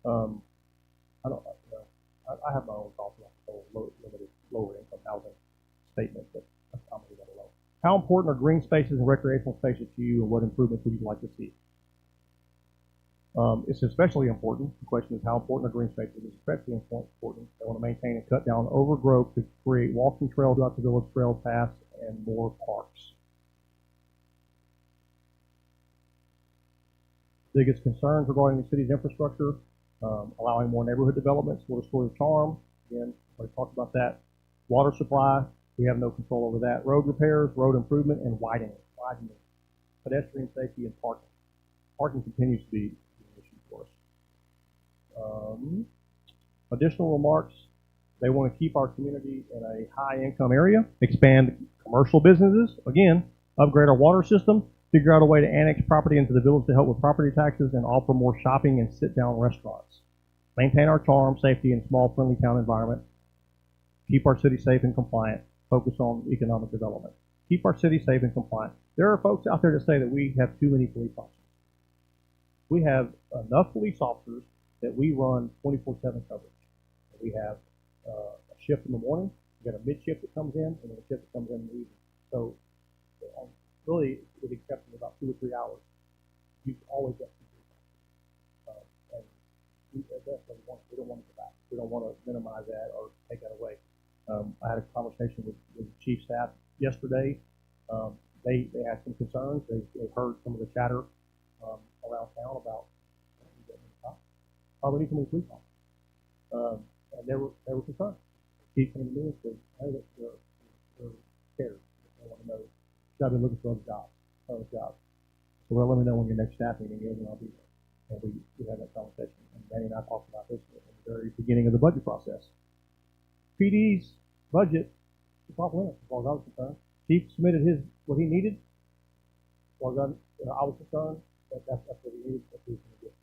I have my own thoughts on the whole limited lower income housing statement, but I'm going to leave that alone. How important are green spaces and recreational spaces to you, and what improvements would you like to see? It's especially important. The question is, how important are green spaces? It's especially important. They want to maintain and cut down overgrowth to create walking trails throughout the village, trail paths, and more parks. Biggest concerns regarding the city's infrastructure: allowing more neighborhood developments will destroy the charm. Again, we talked about that. Water supply, we have no control over that. Road repairs, road improvement, and widening. Pedestrian safety and parking. Parking continues to be an issue for us. Additional remarks: they want to keep our community in a high-income area, expand commercial businesses, again, upgrade our water system, figure out a way to annex property into the village to help with property taxes, and offer more shopping and sit-down restaurants. Maintain our charm, safety, and small, friendly town environment. Keep our city safe and compliant. Focus on economic development. Keep our city safe and compliant. There are folks out there that say that we have too many police officers. We have enough police officers that we run 24/7 coverage. We have a shift in the morning, we got a mid shift that comes in, and then a shift that comes in the evening. So really, with the exception of about 2 or 3 hours, you've always got 2 police officers. And we don't want to go back. We don't want to minimize that or take that away. I had a conversation with the chief staff yesterday. They had some concerns. They heard some of the chatter around town about we need some police officers. And they were concerned. The chief came to me and said, "Hey, they're scared. They want to know. Should I be looking for other jobs? So let me know when your next staff meeting is, and I'll be there." And we had that conversation. And Danny and I talked about this at the very beginning of the budget process. PD's budget is off limits as far as I was concerned. Chief submitted what he needed. As far as I was concerned, that's what he needed. That's what he was going to get.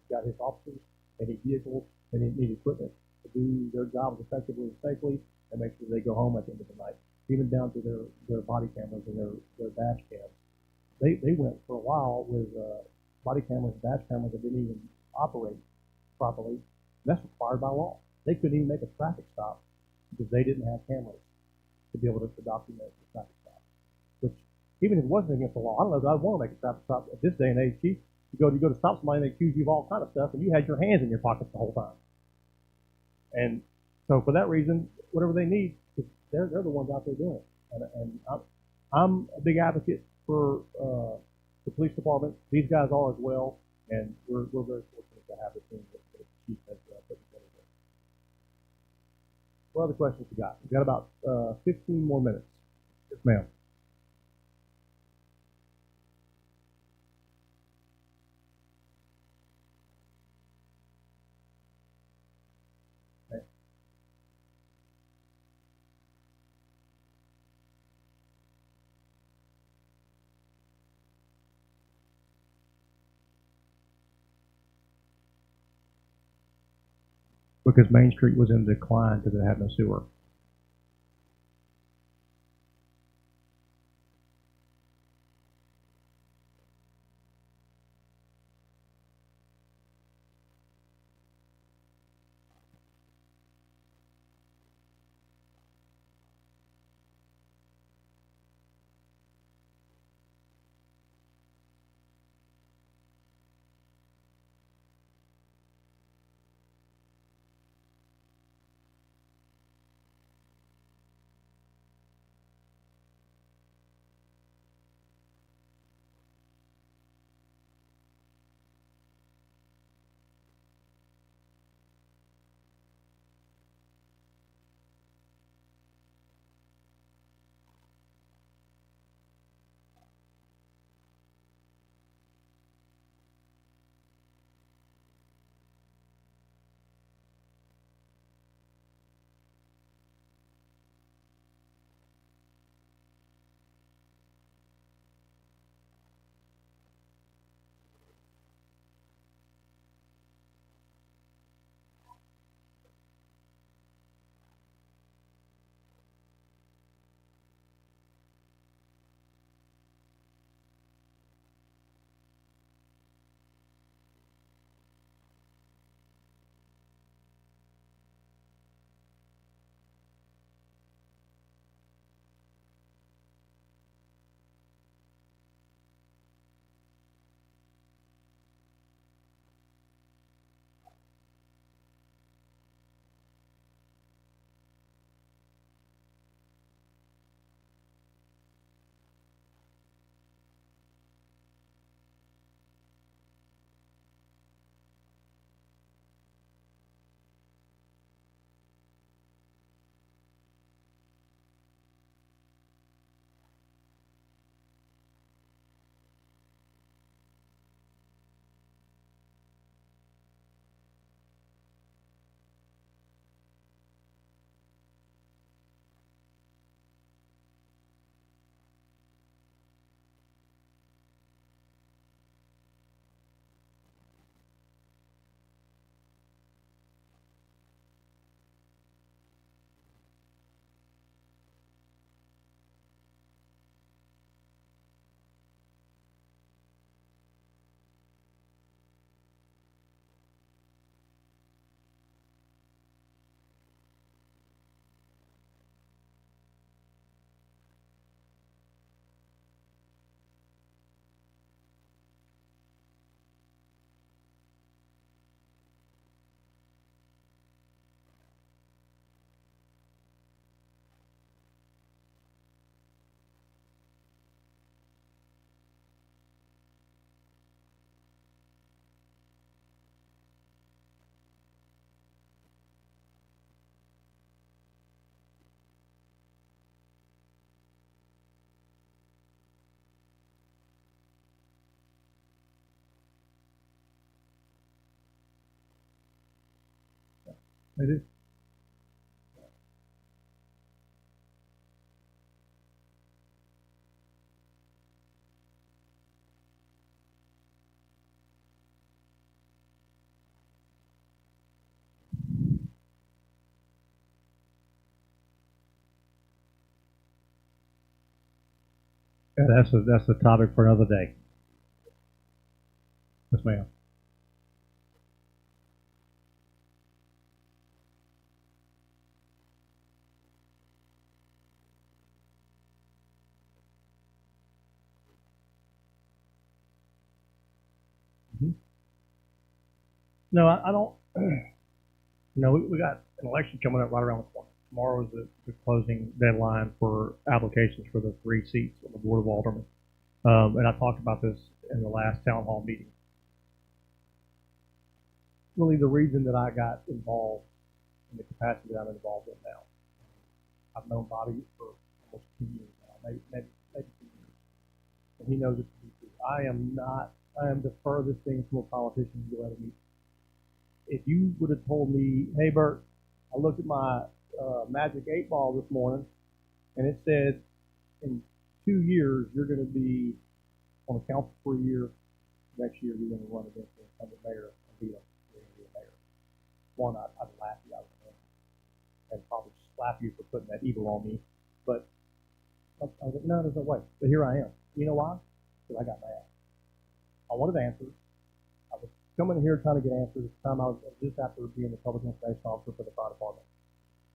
He's got his officers. they need vehicles, they need equipment to do their jobs effectively and safely, and make sure they go home at the end of the night, even down to their body cameras and their dash cams. They went for a while with body cameras, dash cameras that didn't even operate properly. And that's required by law. They couldn't even make a traffic stop because they didn't have cameras to be able to document the traffic stop. Which, even if it wasn't against the law, I don't know if I'd want to make a traffic stop at this day and age, Chief. You go to stop somebody and they accuse you of all kind of stuff, and you had your hands in your pockets the whole time. And so for that reason, whatever they need, they're the ones out there doing it. And I'm a big advocate for the police department. These guys are as well, and we're very fortunate to have the team that the chief has put together. What other questions you got? We've got about 15 more minutes. Yes, ma'am. Because Main Street was in decline because it had no sewer. It is. That's a topic for another day. Yes, ma'am. Mm-hmm. No, I don't. No, we got an election coming up right around the corner. Tomorrow is the closing deadline for applications for the 3 seats on the Board of Aldermen. And I talked about this in the last town hall meeting. Really, the reason that I got involved in the capacity that I'm involved in now, I've known Bobby for almost 2 years now, maybe 2 years, and he knows it to be true. I am not. I am the furthest thing from a politician you'll ever meet. If you would have told me, hey Bert, I looked at my Magic 8 Ball this morning, and it said in 2 years you're going to be on the council for a year. Next year you're going to run against the incumbent mayor and be a mayor. One, I'd laugh you out of the room and probably slap you for putting that evil on me. But I was like, no, there's no way. But here I am. You know why? Because I got mad. I wanted answers. I was coming here trying to get answers. At the time I was just after being the public information officer for the fire department.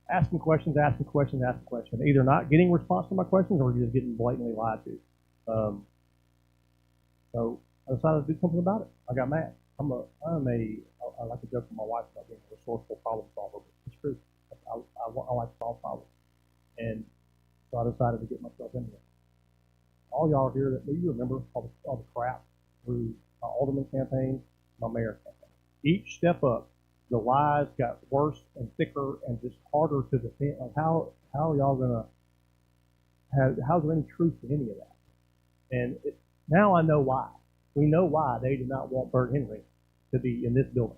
Asking questions, asking questions, asking questions. Either not getting response to my questions or just getting blatantly lied to. So I decided to do something about it. I got mad. I like to joke with my wife about being a resourceful problem solver, but it's true. I like to solve problems. And so I decided to get myself into it. All y'all here that you remember all the crap through my alderman campaign, my mayor campaign. Each step up, the lies got worse and thicker and just harder to defend. Like how are y'all gonna have? How's there any truth to any of that? And now I know why. We know why they did not want Bert Henry to be in this building,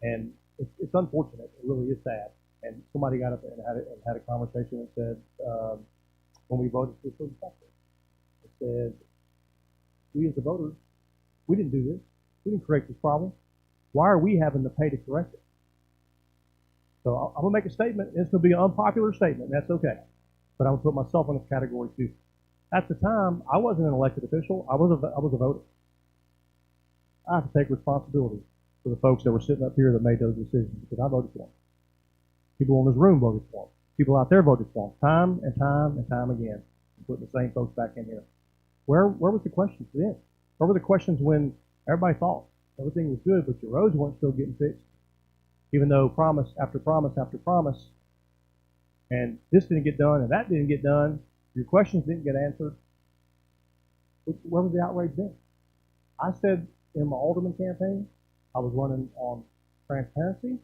and it's unfortunate. It really is sad. And somebody got up and had a conversation and said, when we voted for the sector, it said, we as the voters, we didn't do this. We didn't create this problem. Why are we having to pay to correct it? So I'm gonna make a statement. It's gonna be an unpopular statement, and that's okay. But I'm gonna put myself in this category too. At the time, I wasn't an elected official. I was a voter. I have to take responsibility for the folks that were sitting up here that made those decisions because I voted for them. People in this room voted for them. People out there voted for them, time and time and time again, and putting the same folks back in here. Where was the questions then? Where were the questions when everybody thought everything was good, but your roads weren't still getting fixed? Even though promise after promise after promise, and this didn't get done and that didn't get done, your questions didn't get answered. Where was the outrage then? I said in my alderman campaign, I was running on transparency,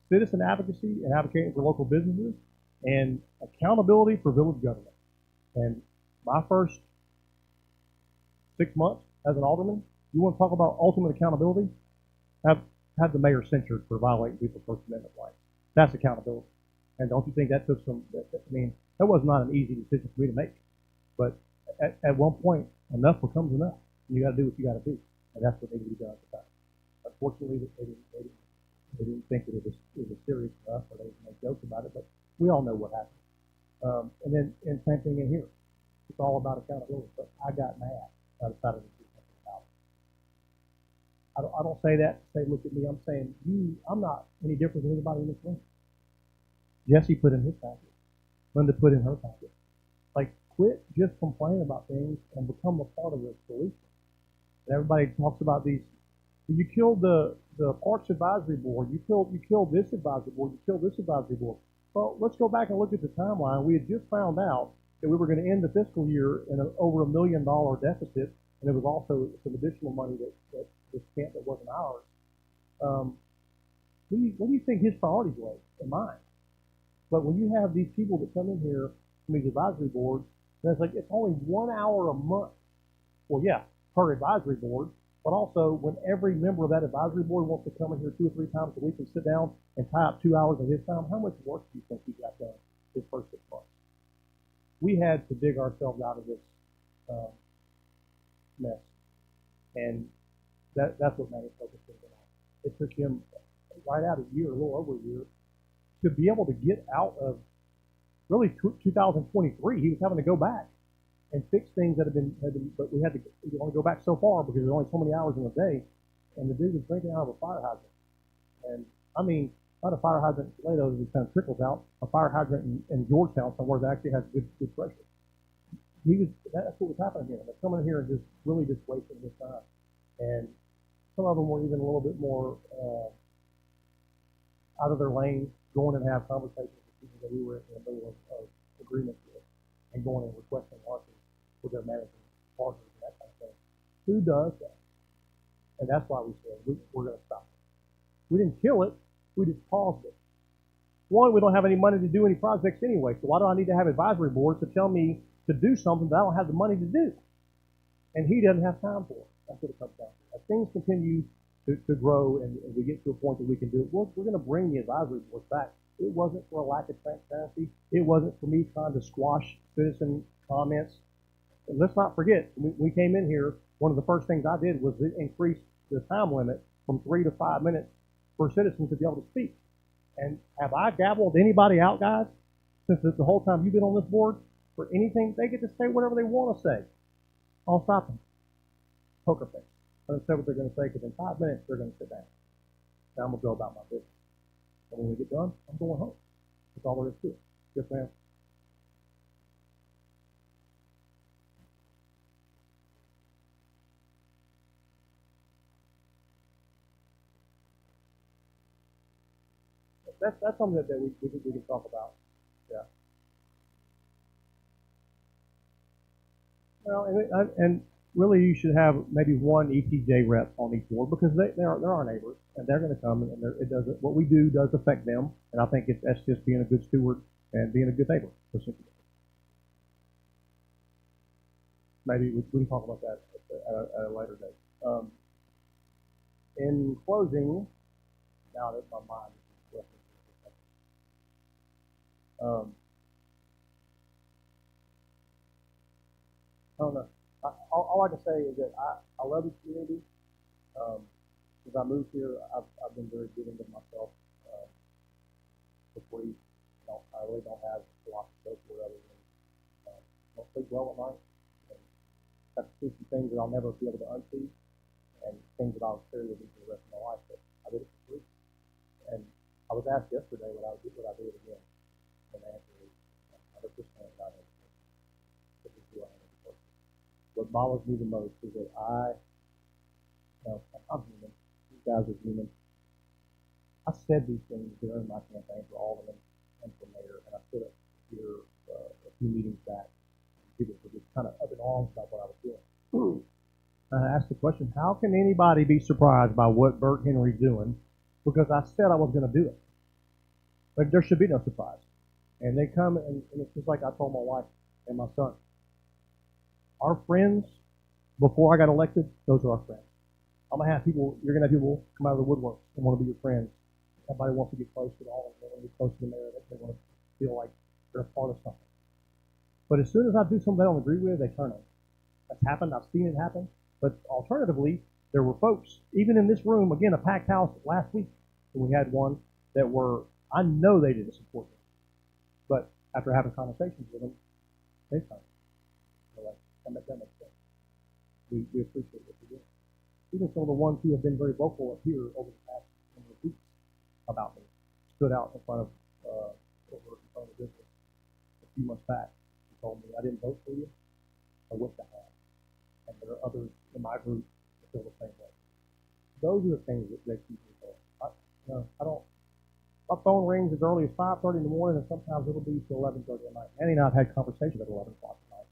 citizen advocacy, and advocating for local businesses, and accountability for village government. And my first 6 months as an alderman, you want to talk about ultimate accountability? Have the mayor censured for violating people's First Amendment rights. That's accountability. And don't you think that took some? That was not an easy decision for me to make. But at one point, enough becomes enough. You got to do what you got to do, and that's what needed to be done at the time. Unfortunately, they didn't think that it was serious enough, or they didn't make jokes about it. But we all know what happened. And same thing in here. It's all about accountability. But I got mad. I decided to do something about it. I don't say that to say, look at me. I'm saying I'm not any different than anybody in this room. Jesse put in his packet. Linda put in her packet. Like, quit just complaining about things and become a part of the solution. And everybody talks about these. You killed the Parks Advisory Board. You killed this advisory board. You killed this advisory board. Well, let's go back and look at the timeline. We had just found out that we were going to end the fiscal year in over $1 million deficit, and there was also some additional money that was spent that wasn't ours. What do you think his priorities were and mine? But when you have these people that come in here from these advisory boards, and it's like it's only 1 hour a month. Well, yeah, per advisory board, but also when every member of that advisory board wants to come in here 2 or 3 times a week and sit down and tie up 2 hours of his time, how much work do you think he got done his first 6 months? We had to dig ourselves out of this mess, and that's what made us focus on. It took him right out a year, a little over a year, to be able to get out of really 2023. He was having to go back and fix things that but we had to only go back so far because there's only so many hours in a day. And the dude was drinking out of a fire hydrant. And I mean, not a fire hydrant in Salado that just kind of trickles out, a fire hydrant in Georgetown somewhere that actually has good pressure. That's what was happening here. They're coming here and just really just wasting his time. And some of them were even a little bit more out of their lane, going and have conversations with people that we were in the middle of agreements with, and going and requesting lunches with their managing partners and that kind of thing. Who does that? And that's why we said we're going to stop it. We didn't kill it. We just paused it. One, we don't have any money to do any projects anyway, so why do I need to have advisory boards to tell me to do something that I don't have the money to do? And he doesn't have time for it. That's what it comes down to. As things continue to grow and we get to a point that we can do it, we're going to bring the advisory boards back. It wasn't for a lack of transparency. It wasn't for me trying to squash citizen comments. And let's not forget, we came in here, one of the first things I did was increase the time limit from 3 to 5 minutes for citizens to be able to speak. And have I gabbled anybody out, guys, since the whole time you've been on this board? For anything, they get to say whatever they want to say. I'll stop them. Poker face. Let them say what they're going to say, because in 5 minutes they're going to sit down. Now I'm going to go about my business. And when we get done, I'm going home. That's all there is to it. Yes, ma'am. That's something that we can talk about. Yeah. Well, and really, you should have maybe one ETJ rep on each board because they're our neighbors and they're going to come and it does what we do does affect them, and I think that's just being a good steward and being a good neighbor. Maybe we can talk about that at a later date. In closing, now that my mind is I don't know. All I can say is that I love this community. Since I moved here, I've been very giving of myself for free. I really don't have a lot to show for it other than don't sleep well at night. And have to see some things that I'll never be able to unsee, and things that I'll carry with me for the rest of my life. But I did it for free. And I was asked yesterday would I do it again, and the answer is 100% not interested. This is who I am as a person. What bothers me the most is that I'm human. These guys are human. I said these things during my campaign for alderman and for mayor, and I stood up here a few meetings back. People were just kind of up in arms about what I was doing. I asked the question, how can anybody be surprised by what Bert Henry's doing? Because I said I was going to do it. But there should be no surprise. And they come, and it's just like I told my wife and my son. Our friends, before I got elected, those are our friends. You're going to have people come out of the woodwork and want to be your friends. Everybody wants to get close to all of them. They want to be close to the mayor. They want to feel like they're a part of something. But as soon as I do something they don't agree with, they turn on me. That's happened. I've seen it happen. But alternatively, there were folks, even in this room, again, a packed house last week, when we had one that I know they didn't support me. But after having conversations with them, they turned. They're like, that makes sense. We appreciate what you're doing. Even some of the ones who have been very vocal up here over the past number of weeks about me stood out in front of the business a few months back and told me I didn't vote for you. I wish I had. And there are others in my group that feel the same way. Those are the things that keep me going. I don't. My phone rings as early as 5:30 in the morning, and sometimes it'll be till 11:30 at night. Annie and I have had conversations at 11 o'clock at night.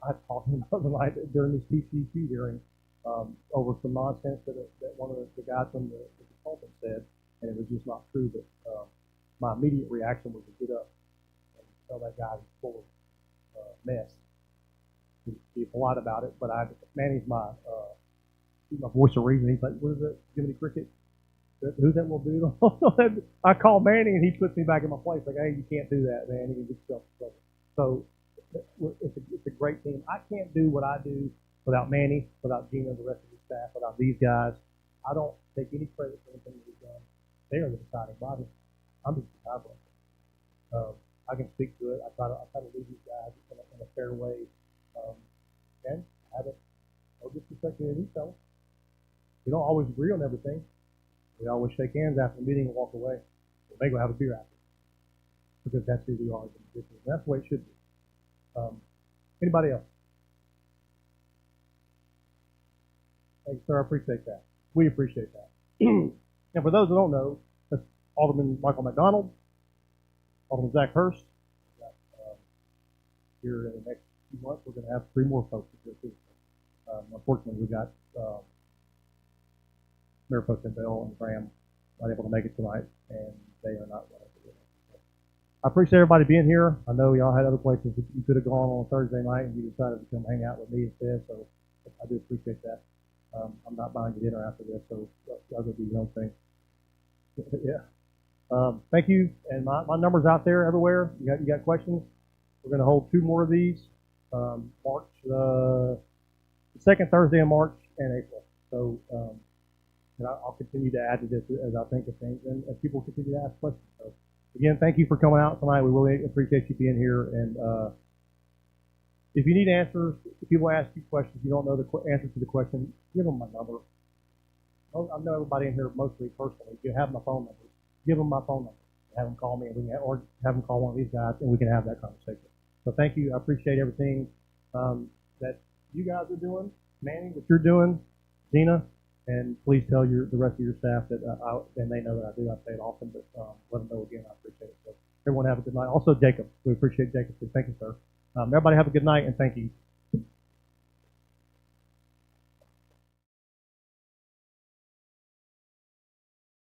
I had talked to him the other night during this PCQ hearing over some nonsense that one of the guys from the consultant said, and it was just not true. But my immediate reaction was to get up and tell that guy he's full of mess. Be polite about it, but Manny's my voice of reason. He's like, what is it, Jiminy Cricket? Who's that little dude? I call Manny and he puts me back in my place. Like, hey, you can't do that, man. You can get yourself in trouble. So it's a great team. I can't do what I do without Manny, without Gina, the rest of the staff, without these guys. I don't take any credit for anything that we've done. They are the deciding body. I'm just a tiebreaker. I can speak to it. I try to lead these guys in a fair way. Um, and have it, no disrespect to any of these fellas. We don't always agree on everything. We always shake hands after the meeting and walk away. We may go have a beer after, because that's who we are as individuals. That's the way it should be. Anybody else? Thank you, sir. I appreciate that. We appreciate that. And for those who don't know, that's Alderman Michael McDonald, Alderman Zach Hurst. Here in the next few months, we're going to have 3 more folks here too. Unfortunately, we got Mayor Pro Tem Bell and Graham not able to make it tonight, and they are not willing to do it. I appreciate everybody being here. I know y'all had other places that you could have gone on a Thursday night, and you decided to come hang out with me instead, so I do appreciate that. I'm not buying you dinner after this, so y'all go do your own thing. Yeah. Thank you, and my number's out there everywhere. You got questions? We're going to hold 2 more of these, March, the second Thursday in March and April. So, and I'll continue to add to this as I think of things, and as people continue to ask questions. So, again, thank you for coming out tonight. We really appreciate you being here. And if you need answers, if people ask you questions, you don't know the answer to the question, give them my number. I know everybody in here mostly personally. You have my phone number. Give them my phone number. Have them call me, and we can, or have them call one of these guys, and we can have that conversation. So thank you. I appreciate everything that you guys are doing, Manny, what you're doing, Gina, and please tell the rest of your staff that and they know that I do. I say it often, but let them know again. I appreciate it. So everyone have a good night. Also, Jacob, we appreciate Jacob too. Thank you, sir. Everybody have a good night, and thank you.